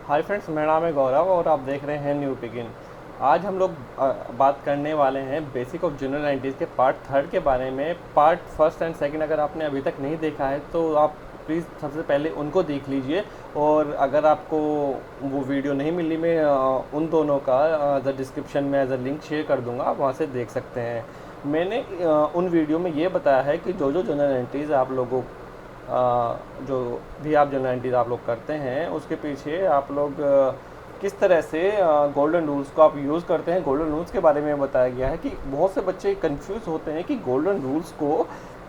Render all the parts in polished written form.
Hi friends, मेरा नाम है गौरव और आप देख रहे हैं न्यू बिगिन। आज हम लोग बात करने वाले हैं बेसिक ऑफ जनरल नाइन्टीज़ के पार्ट थर्ड के बारे में। पार्ट फर्स्ट एंड सेकंड अगर आपने अभी तक नहीं देखा है तो आप प्लीज़ सबसे पहले उनको देख लीजिए। और अगर आपको वो वीडियो नहीं मिली, मैं उन दोनों का द डिस्क्रिप्शन में एज अ लिंक शेयर कर दूंगा, आप वहाँ से देख सकते हैं। मैंने उन वीडियो में ये बताया है कि जो जो जनरल नाइन्टीज़ आप लोगों जो भी आप जनरल नाइन्टीज़ आप लोग करते हैं उसके पीछे आप लोग किस तरह से गोल्डन रूल्स को आप यूज़ करते हैं। गोल्डन रूल्स के बारे में बताया गया है कि बहुत से बच्चे कंफ्यूज होते हैं कि गोल्डन रूल्स को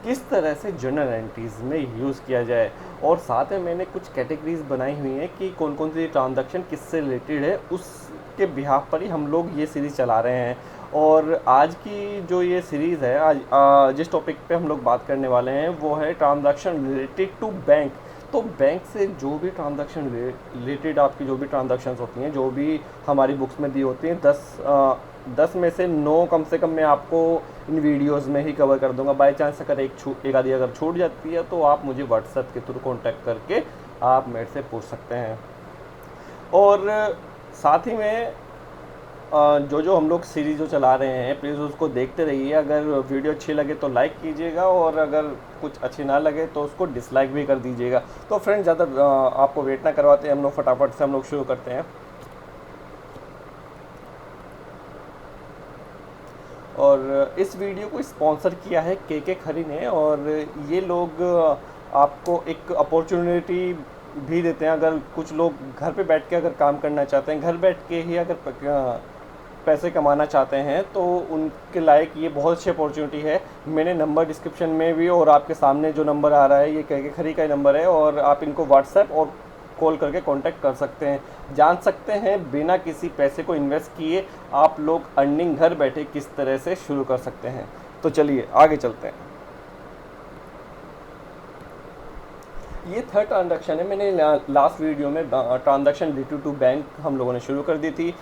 किस तरह से जनरल नाइन्टीज़ में यूज़ किया जाए। और साथ में मैंने कुछ कैटेगरीज बनाई हुई हैं कि कौन कौन सी ट्रांजैक्शन किससे रिलेटेड है, उसके बिहाफ पर ही हम लोग ये सीरीज़ चला रहे हैं। और आज की जो ये सीरीज़ है, आज जिस टॉपिक पे हम लोग बात करने वाले हैं वो है ट्रांजैक्शन रिलेटेड टू बैंक। तो बैंक से जो भी ट्रांजैक्शन रिलेटेड आपकी जो भी ट्रांजैक्शंस होती हैं, जो भी हमारी बुक्स में दी होती हैं, 10 में से 9 कम से कम मैं आपको इन वीडियोस में ही कवर कर दूंगा। बाई चांस अगर एक आधी अगर छूट जाती है तो आप मुझे व्हाट्सएप के थ्रू कांटेक्ट करके आप मेरे से पूछ सकते हैं। और साथ ही में जो जो हम लोग सीरीज़ जो चला रहे हैं प्लीज़ उसको देखते रहिए। अगर वीडियो अच्छी लगे तो लाइक कीजिएगा और अगर कुछ अच्छी ना लगे तो उसको डिसलाइक भी कर दीजिएगा। तो फ्रेंड्स, ज़्यादा आपको वेट ना करवाते हैं, हम लोग फटाफट से हम लोग शुरू करते हैं। और इस वीडियो को स्पॉन्सर किया है के खरी ने। और ये लोग आपको एक अपॉर्चुनिटी भी देते हैं। अगर कुछ लोग घर पे बैठ के अगर काम करना चाहते हैं, घर बैठ के ही अगर पैसे कमाना चाहते हैं, तो उनके लायक ये बहुत अच्छी अपॉर्चुनिटी है। मैंने नंबर डिस्क्रिप्शन में भी और आपके सामने जो नंबर आ रहा है ये के खरी का ही नंबर है, और आप इनको व्हाट्सएप और कॉल करके कांटेक्ट कर सकते हैं। जान सकते हैं बिना किसी पैसे को इन्वेस्ट किए आप लोग अर्निंग घर बैठे किस तरह से शुरू कर सकते हैं। तो चलिए आगे चलते हैं। ये थर्ड ट्रांजैक्शन है। मैंने लास्ट वीडियो में ट्रांजैक्शन रिलेटेड टू बैंक हम लोगों ने शुरू कर दी थी।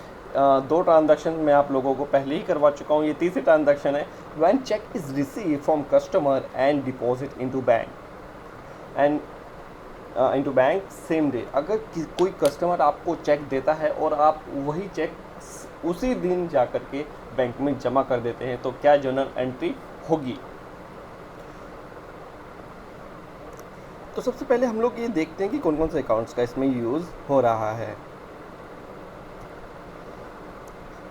2 ट्रांजैक्शन मैं आप लोगों को पहले ही करवा चुका हूँ। ये तीसरी ट्रांजैक्शन है। When cheque is receive from customer and deposit into bank and into bank same day. अगर कोई कस्टमर आपको चेक देता है और आप वही चेक उसी दिन जा कर के बैंक में जमा कर देते हैं तो क्या जर्नल एंट्री होगी। तो सबसे पहले हम लोग ये देखते हैं कि कौन कौन से अकाउंट्स का इसमें यूज़ हो रहा है।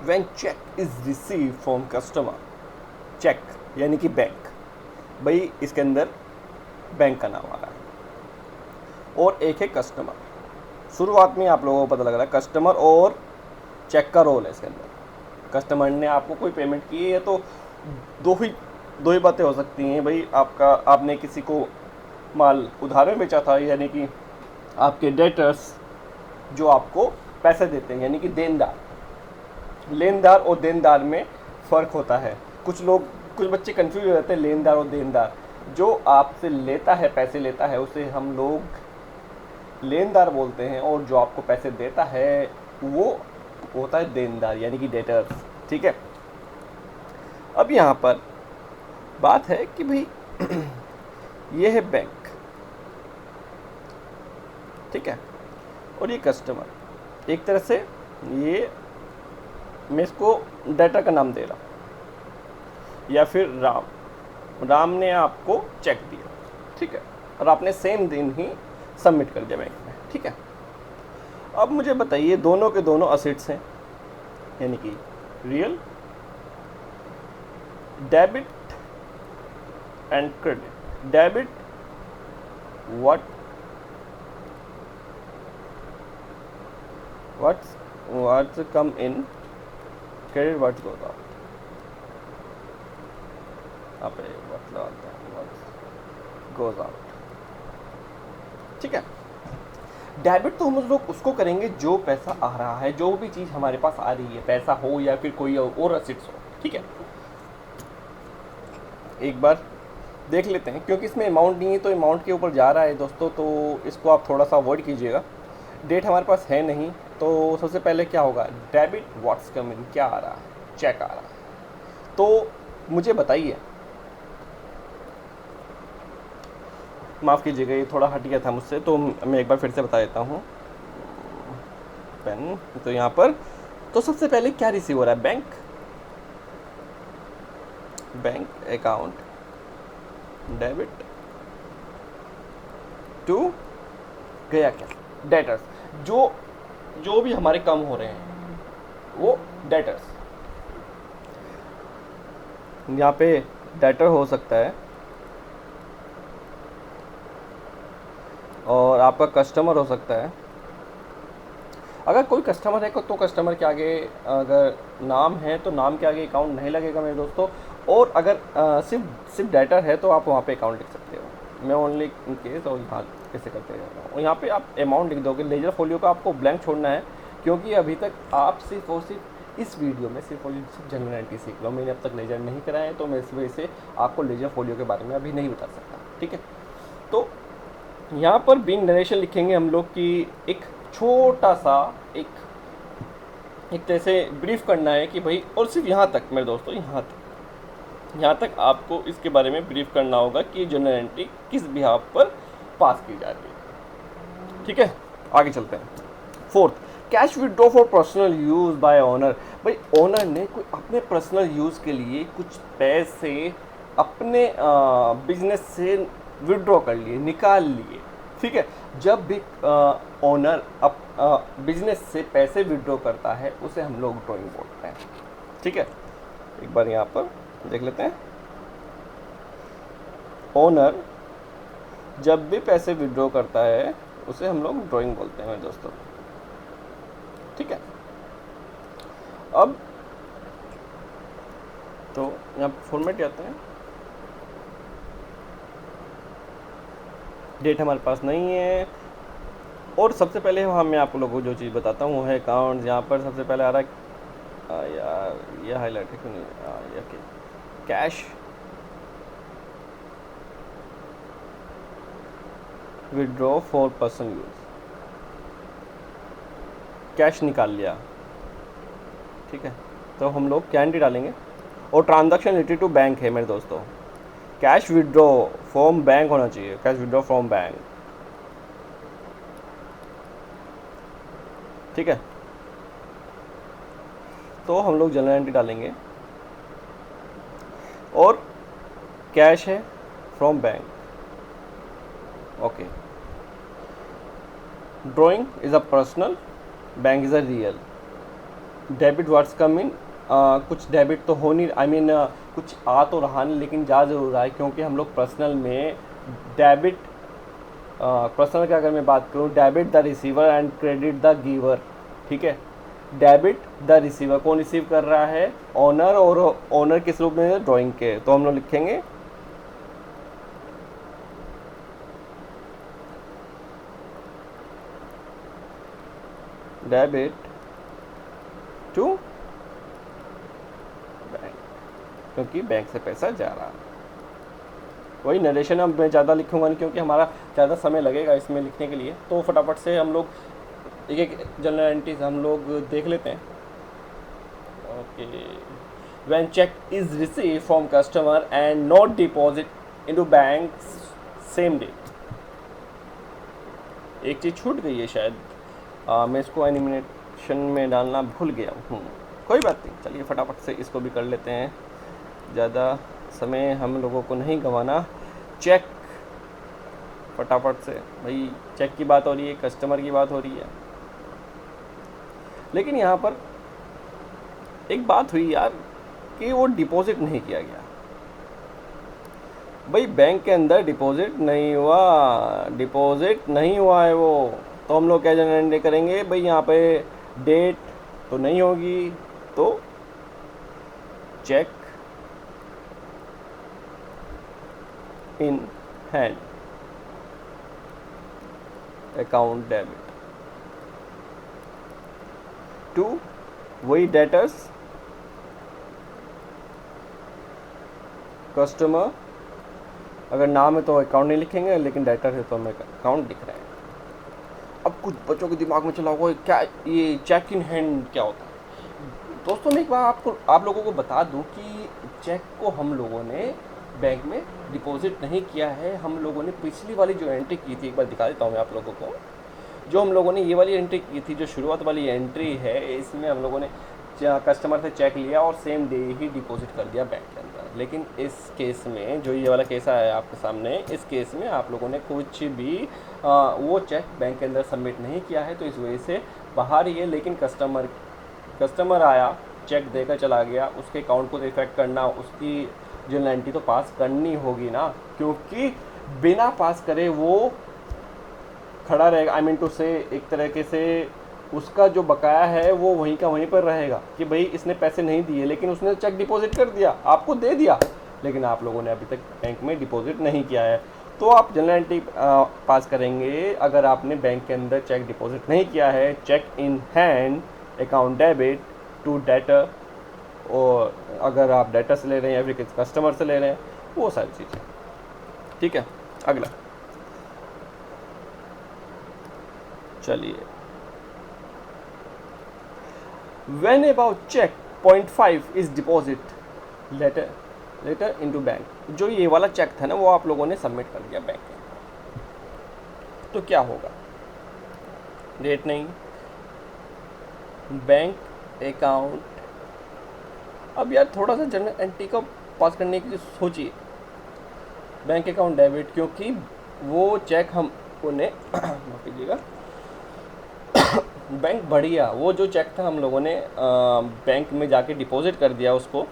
When cheque is receive from customer, cheque यानी कि बैंक, भाई इसके अंदर बैंक का नाम आ रहा है और एक है कस्टमर। शुरुआत में आप लोगों को पता लग रहा है कस्टमर और चेक का रोल है इसके अंदर। कस्टमर ने आपको कोई पेमेंट की है तो दो ही बातें हो सकती हैं। भाई आपने किसी को माल उधार में बेचा था, यानी कि आपके डेटर्स जो आपको पैसे देते हैं, यानी कि देनदार। लेनदार और देनदार में फ़र्क होता है। कुछ बच्चे कंफ्यूज हो जाते हैं लेनदार और देनदार। जो आपसे लेता है, पैसे लेता है, उसे हम लोग लेनदार बोलते हैं, और जो आपको पैसे देता है वो होता है देनदार, यानी कि डेटर्स। ठीक है। अब यहाँ पर बात है कि भाई ये है बैंक, ठीक है, और ये कस्टमर। एक तरह से ये मैं इसको डाटा का नाम दे रहा हूँ, या फिर राम ने आपको चेक दिया, ठीक है, और आपने सेम दिन ही सबमिट कर दिया बैंक में, ठीक है। अब मुझे बताइए, दोनों के दोनों असेट्स हैं, यानी कि real debit and credit. Debit what's come in, credit what goes out। आप what goes out, ठीक है। डेबिट तो हम लोग उसको करेंगे जो पैसा आ रहा है, जो भी चीज़ हमारे पास आ रही है, पैसा हो या फिर कोई और असेट्स हो, ठीक है। एक बार देख लेते हैं, क्योंकि इसमें अमाउंट नहीं है तो अमाउंट के ऊपर जा रहा है दोस्तों, तो इसको आप थोड़ा सा अवॉइड कीजिएगा। डेट हमारे पास है नहीं, तो सबसे पहले क्या होगा, डेबिट व्हाट्स कमिंग, क्या आ रहा है, चेक आ रहा है। तो मुझे बताइए, माफ़ कीजिएगा ये थोड़ा हट गया था मुझसे, तो मैं एक बार फिर से बता देता हूँ। पेन, तो यहाँ पर तो सबसे पहले क्या रिसीव हो रहा है, बैंक अकाउंट डेबिट टू गया क्या, डेटर्स, जो भी हमारे कम हो रहे हैं वो डेटर्स। यहाँ पे डेटर हो सकता है और आपका कस्टमर हो सकता है। अगर कोई कस्टमर है तो कस्टमर के आगे अगर नाम है तो नाम के आगे अकाउंट नहीं लगेगा मेरे दोस्तों। और अगर सिर्फ डेटर है तो आप वहाँ पे अकाउंट लिख सकते हो। मैं ओनली इन केस और यहाँ कैसे करते हैं, और यहाँ पे आप अमाउंट लिख दोगे। लेजर फोलियो का आपको ब्लैंक छोड़ना है, क्योंकि अभी तक आप सिर्फ और सिर्फ इस वीडियो में सिर्फ जनरल एंट्री सीख लो। मैंने अब तक लेजर नहीं कराया है, तो मैं इस वजह से आपको लेजर फोलियो के बारे में अभी नहीं बता सकता, ठीक है। तो यहाँ पर बिंग नरेशन लिखेंगे हम लोग कि एक छोटा सा एक तरह से ब्रीफ करना है कि भाई, और सिर्फ यहाँ तक मेरे दोस्तों, यहाँ तक आपको इसके बारे में ब्रीफ करना होगा कि जनरल एंट्री किस बिहाफ पर पास की जा रही है, ठीक है। आगे चलते हैं। Fourth, cash withdraw for personal use bye owner. भाई ओनर ने कोई अपने पर्सनल यूज़ के लिए कुछ पैसे अपने बिजनेस से विड्रॉ कर लिए, निकाल लिए, ठीक है। जब भी ओनर बिजनेस से पैसे विड्रॉ करता है उसे हम लोग ड्रॉइंग बोलते हैं, ठीक है। एक बार यहाँ पर देख लेते हैं। ओनर जब भी पैसे विड्रॉ करता है उसे हम लोग ड्राइंग बोलते हैं मेरे दोस्तों, ठीक है। अब तो यहाँ फॉर्मेट जाते हैं। डेट हमारे पास नहीं है, और सबसे पहले मैं आप लोगों को जो चीज़ बताता हूँ वो है अकाउंट। यहाँ पर सबसे पहले आ रहा है यार ये हाईलाइट है क्यों नहीं, ये cash withdraw for personal use, cash निकाल लिया, ठीक है। तो हम लोग क्या एंट्री डालेंगे, और ट्रांजैक्शन रिलेटेड टू बैंक है मेरे दोस्तों। कैश विड्रॉ फ्रॉम बैंक होना चाहिए, कैश विड्रॉ फ्रॉम बैंक, ठीक है। तो हम लोग जनरल एंट्री डालेंगे और कैश है from bank, okay. Drawing is a personal, bank is a real. Debit words come in, कुछ डेबिट तो हो नहीं, कुछ आ तो रहा नहीं लेकिन जा जरूर रहा है, क्योंकि हम लोग पर्सनल में डेबिट, पर्सनल का अगर मैं बात करूँ, debit the receiver and credit the giver, ठीक है। डेबिट द रिसीवर, कौन रिसीव कर रहा है, ओनर, और ओनर किस रूप में, ड्राइंग के। तो हम लोग लिखेंगे डेबिट टू बैंक, क्योंकि बैंक से पैसा जा रहा है। वही नरेशन अब मैं ज़्यादा लिखूंगा नहीं, क्योंकि हमारा ज़्यादा समय लगेगा इसमें लिखने के लिए। तो फटाफट से हम लोग एक एक जनरल एंट्रीज हम लोग देख लेते हैं, okay. When cheque is receive from customer and not deposit into bank same day. एक चीज़ छूट गई है शायद, मैं इसको एनिमेशन में डालना भूल गया हूँ, कोई बात नहीं, चलिए फटाफट से इसको भी कर लेते हैं, ज़्यादा समय हम लोगों को नहीं गंवाना। चेक, फटाफट से भाई, चेक की बात हो रही है, कस्टमर की बात हो रही है। लेकिन यहाँ पर एक बात हुई यार कि वो डिपॉजिट नहीं किया गया। भाई बैंक के अंदर डिपॉजिट नहीं हुआ है वो, तो हम लोग क्या जनरेट करेंगे भाई, यहाँ पे डेट तो नहीं होगी, तो cheque in hand, account debit to वही डेटर्स कस्टमर। अगर नाम है तो अकाउंट नहीं लिखेंगे, लेकिन डेटर है तो हमें अकाउंट दिख रहा है। अब कुछ बच्चों के दिमाग में चला हुआ क्या, ये चेक इन हैंड क्या होता है। दोस्तों मैं एक बार आप लोगों को बता दूं कि चेक को हम लोगों ने बैंक में डिपॉजिट नहीं किया है। हम लोगों ने पिछली वाली जो एंट्री की थी, एक बार दिखा देता हूँ मैं आप लोगों को। जो हम लोगों ने ये वाली एंट्री की थी, जो शुरुआत वाली एंट्री है, इसमें हम लोगों ने कस्टमर से चेक लिया और सेम डे ही डिपॉजिट कर दिया बैंक के अंदर। लेकिन इस केस में, जो ये वाला केस आया है आपके सामने, इस केस में आप लोगों ने कुछ भी वो चेक बैंक के अंदर सबमिट नहीं किया है, तो इस वजह से बाहर ही है। लेकिन कस्टमर आया, चेक देकर चला गया, उसके अकाउंट को तो इफेक्ट करना, उसकी जनरल एंट्री तो पास करनी होगी ना, क्योंकि बिना पास करे वो खड़ा रहेगा। आई मीन टू से, एक तरीके से उसका जो बकाया है वो वहीं का वहीं पर रहेगा कि भाई इसने पैसे नहीं दिए, लेकिन उसने चेक डिपॉजिट कर दिया, आपको दे दिया, लेकिन आप लोगों ने अभी तक बैंक में डिपॉजिट नहीं किया है। तो आप जनरल एंट्री पास करेंगे अगर आपने बैंक के अंदर चेक डिपॉजिट नहीं किया है। Cheque in hand, account debit to debtor, और अगर आप डेटर से ले रहे हैं या फिर किसी कस्टमर से ले रहे हैं, वो सारी चीज़ें। ठीक है, अगला चलिए, when about check 0.5 is deposit later into bank, जो ये वाला चेक था ना, वो आप लोगों ने सबमिट कर दिया बैंक में, तो क्या होगा? डेट नहीं, बैंक अकाउंट। अब यार थोड़ा सा जनरल एंट्री को पास करने के लिए सोचिए, बैंक अकाउंट डेबिट, क्योंकि वो चेक हम उन्हें माफ कीजिएगा, बैंक बढ़िया, वो जो चेक था हम लोगों ने बैंक में जाके डिपॉजिट कर दिया उसको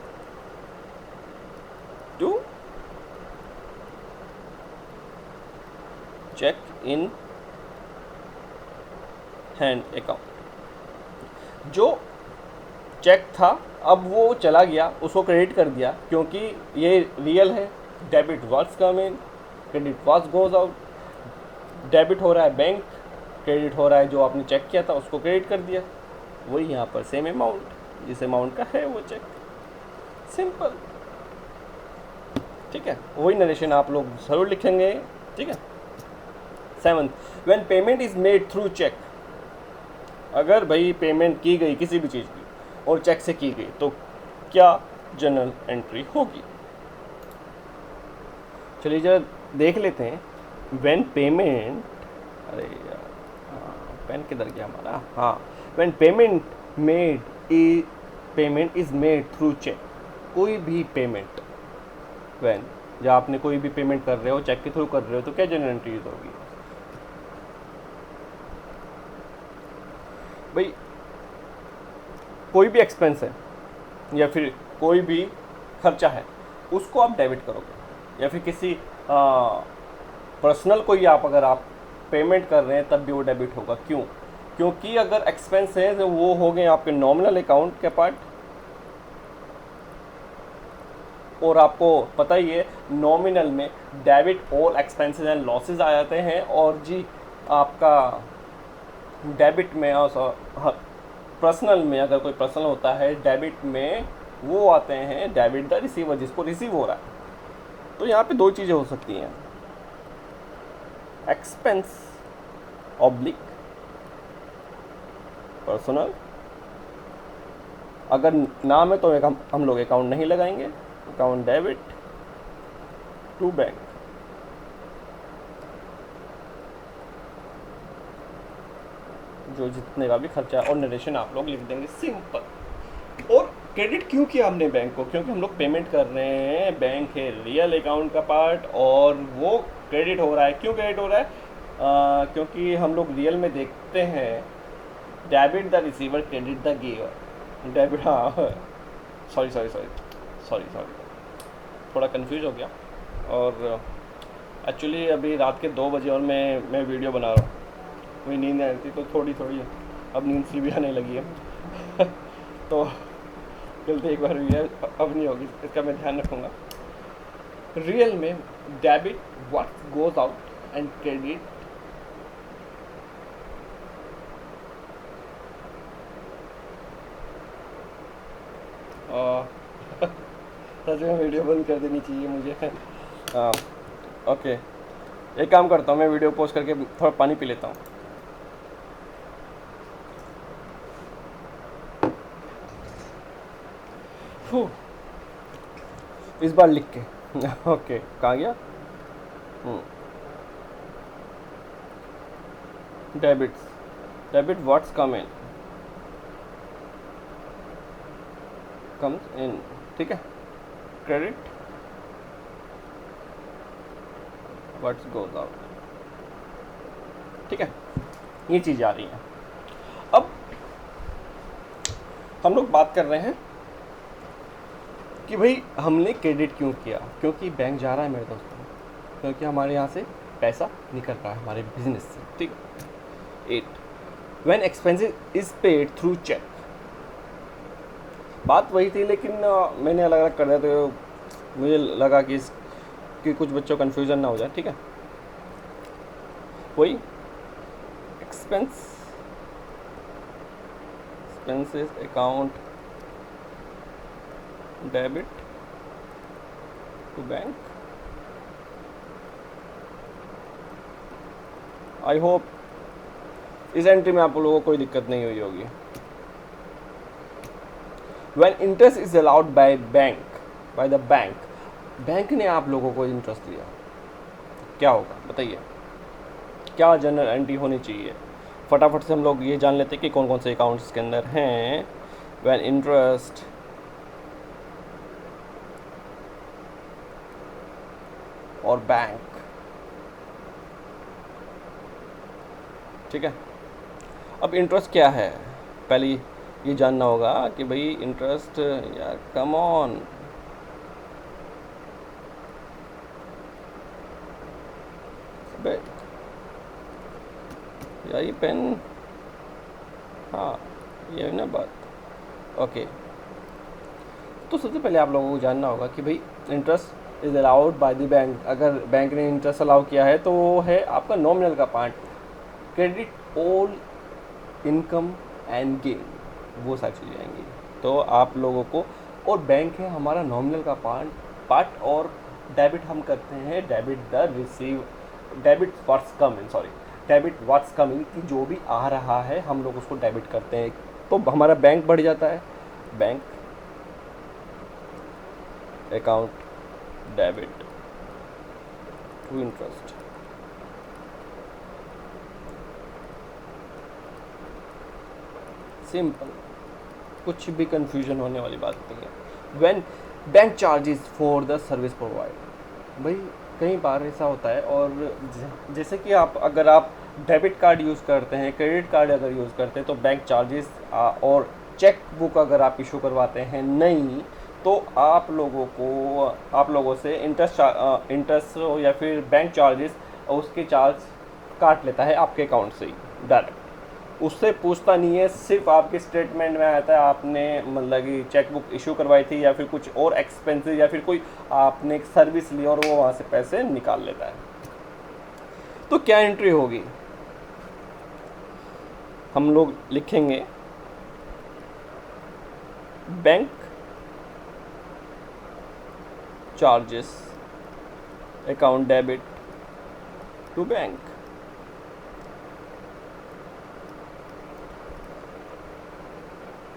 to cheque in hand account. जो चेक था अब वो चला गया, उसको क्रेडिट कर दिया, क्योंकि ये रियल है। Debit was come in, credit was goes out. Debit हो रहा है बैंक, क्रेडिट हो रहा है जो आपने चेक किया था उसको क्रेडिट कर दिया। वही यहाँ पर सेम अमाउंट, जिस अमाउंट का है वो चेक, सिंपल। ठीक है, वही नरेशन आप लोग जरूर लिखेंगे। ठीक है। 7, when payment is made through cheque, अगर भाई पेमेंट की गई किसी भी चीज़ की और चेक से की गई, तो क्या जनरल एंट्री होगी? चलिए जरा देख लेते हैं। व्हेन पेमेंट, अरे यार पेन किधर गया हमारा? हाँ, when payment is made through cheque, कोई भी पेमेंट, व्हेन जब आपने कोई भी पेमेंट कर रहे हो चेक के थ्रू कर रहे हो, तो क्या जनरल एंट्री होगी? भाई कोई भी एक्सपेंस है या फिर कोई भी खर्चा है, उसको आप डेबिट करोगे, या फिर किसी पर्सनल कोई अगर आप पेमेंट कर रहे हैं तब भी वो डेबिट होगा। क्यों? क्योंकि अगर एक्सपेंस है तो वो हो गए आपके नॉमिनल अकाउंट के पार्ट, और आपको पता ही है नॉमिनल में debit all expenses and losses आ जाते हैं, और जी आपका डेबिट में पर्सनल में, अगर कोई पर्सनल होता है डेबिट में, वो आते हैं डेबिट द रिसीवर, जिसको रिसीव हो रहा है। तो यहाँ पे दो चीज़ें हो सकती हैं, एक्सपेंस ऑब्लिक पर्सनल। अगर नाम है तो हम लोग अकाउंट नहीं लगाएंगे, अकाउंट डेबिट टू बैंक। जो जितने का भी खर्चा और नरेशन आप लोग लिख देंगे, सिंपल। और क्रेडिट क्यों किया हमने बैंक को? क्योंकि हम लोग पेमेंट कर रहे हैं, बैंक है रियल अकाउंट का पार्ट, और वो क्रेडिट हो रहा है। क्यों क्रेडिट हो रहा है? क्योंकि हम लोग रियल में देखते हैं debit the receiver, credit the giver. Debit, हाँ सॉरी थोड़ा कंफ्यूज हो गया। और एक्चुअली अभी रात के 2 बजे और मैं वीडियो बना रहा हूँ, कोई नींद आ रही थी, तो थोड़ी अब नींद सी भी आने लगी है। तो गलती एक बार हुई है, अब नहीं होगी, इसका मैं ध्यान रखूँगा। रियल में debit what goes out and credit सच में वीडियो बंद कर देनी चाहिए मुझे। हाँ ओके, एक काम करता हूँ, मैं वीडियो पोस्ट करके थोड़ा पानी पी लेता हूँ। इस बार लिख के ओके, कहाँ गया? Debits debit what's comes in, ठीक है। क्रेडिट व्हाट्स गोज आउट, ठीक है। ये चीज़ आ रही है। अब हम लोग बात कर रहे हैं कि भाई हमने क्रेडिट क्यों किया, क्योंकि बैंक जा रहा है मेरे दोस्तों, क्योंकि हमारे यहाँ से पैसा निकल रहा है हमारे बिजनेस से, ठीक है। 8 when expensive is paid through cheque. बात वही थी, लेकिन मैंने अलग अलग कर दिया, तो मुझे लगा कि कुछ बच्चों को कन्फ्यूज़न ना हो जाए, ठीक है। वही expenses account debit to bank। I hope इस एंट्री में आप लोगों को कोई दिक्कत नहीं हुई होगी। When interest is allowed by the bank, bank ने आप लोगों को इंटरेस्ट दिया, क्या होगा बताइए, क्या जनरल एंट्री होनी चाहिए। फटाफट से हम लोग ये जान लेते हैं कि कौन कौन से अकाउंट्स के अंदर हैं। व्हेन इंटरेस्ट और बैंक, ठीक है। अब इंटरेस्ट क्या है, पहले ये जानना होगा कि भाई इंटरेस्ट, यार कम ऑन, या ये पेन, हाँ ये है ना बात, ओके। तो सबसे पहले आप लोगों को जानना होगा कि भाई interest is allowed by the bank. अगर बैंक ने इंटरेस्ट अलाउ किया है तो वो है आपका नॉमिनल का part. Credit all income and gain, वो सारी चीज़ें आएंगी। तो आप लोगों को, और बैंक है हमारा नॉमिनल का पार्ट और डेबिट हम करते हैं, डेबिट व्हाट्स कमिंग, कि जो भी आ रहा है हम लोग उसको डेबिट करते हैं, तो हमारा बैंक बढ़ जाता है। Bank account debit to interest, simple, कुछ भी कंफ्यूजन होने वाली बात नहीं है। When bank charges for the service provide, भाई कई बार ऐसा होता है, और जैसे कि अगर आप डेबिट कार्ड यूज़ करते हैं, क्रेडिट कार्ड अगर यूज़ करते हैं, तो बैंक चार्जेस और चेक बुक अगर आप इशू करवाते हैं नहीं, तो आप लोगों से इंटरेस्ट या फिर बैंक चार्जेस, उसके चार्ज काट लेता है आपके अकाउंट से ही डायरेक्ट, उससे पूछता नहीं है। सिर्फ आपके स्टेटमेंट में आता है आपने मतलब कि चेक बुक इशू करवाई थी या फिर कुछ और एक्सपेंसेस या फिर कोई आपने एक सर्विस ली और वो वहाँ से पैसे निकाल लेता है। तो क्या एंट्री होगी, हम लोग लिखेंगे bank charges account debit to bank,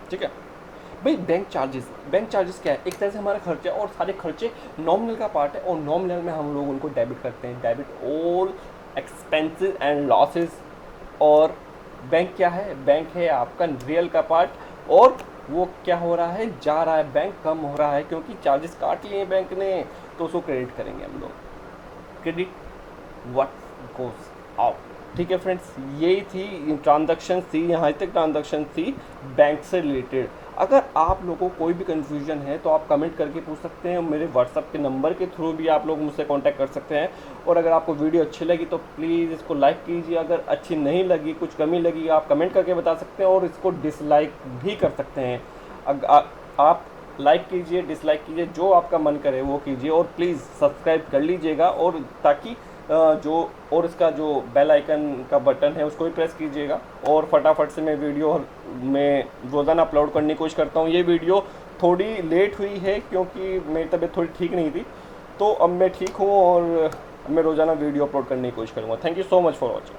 ठीक है। भाई बैंक चार्जेस क्या है, एक तरह से हमारा खर्चा, और सारे खर्चे नॉमिनल का पार्ट है, और नॉमिनल में हम लोग उनको डेबिट करते हैं, debit all expenses and losses. और बैंक क्या है, बैंक है आपका रियल का पार्ट, और वो क्या हो रहा है, जा रहा है, बैंक कम हो रहा है क्योंकि चार्जेस काट लिए बैंक ने, तो उसको क्रेडिट करेंगे हम लोग, क्रेडिट व्हाट गोज आउट, ठीक है फ्रेंड्स। यही थी ट्रांजैक्शन थी, यहाँ तक ट्रांजैक्शन थी बैंक से रिलेटेड। अगर आप लोगों को कोई भी कन्फ्यूजन है तो आप कमेंट करके पूछ सकते हैं, मेरे व्हाट्सअप के नंबर के थ्रू भी आप लोग मुझसे कांटेक्ट कर सकते हैं। और अगर आपको वीडियो अच्छी लगी तो प्लीज़ इसको लाइक कीजिए, अगर अच्छी नहीं लगी, कुछ कमी लगी, आप कमेंट करके बता सकते हैं, और इसको डिसलाइक भी कर सकते हैं। आप लाइक कीजिए, डिसलाइक कीजिए, जो आपका मन करे वो कीजिए, और प्लीज़ सब्सक्राइब कर लीजिएगा, और ताकि इसका जो बेल आइकन का बटन है उसको भी प्रेस कीजिएगा। और फटाफट से मैं वीडियो में रोज़ाना अपलोड करने की कोशिश करता हूँ। ये वीडियो थोड़ी लेट हुई है क्योंकि मेरी तबीयत थोड़ी ठीक नहीं थी, तो अब मैं ठीक हूँ और मैं रोज़ाना वीडियो अपलोड करने की कोशिश करूँगा। Thank you so much for watching.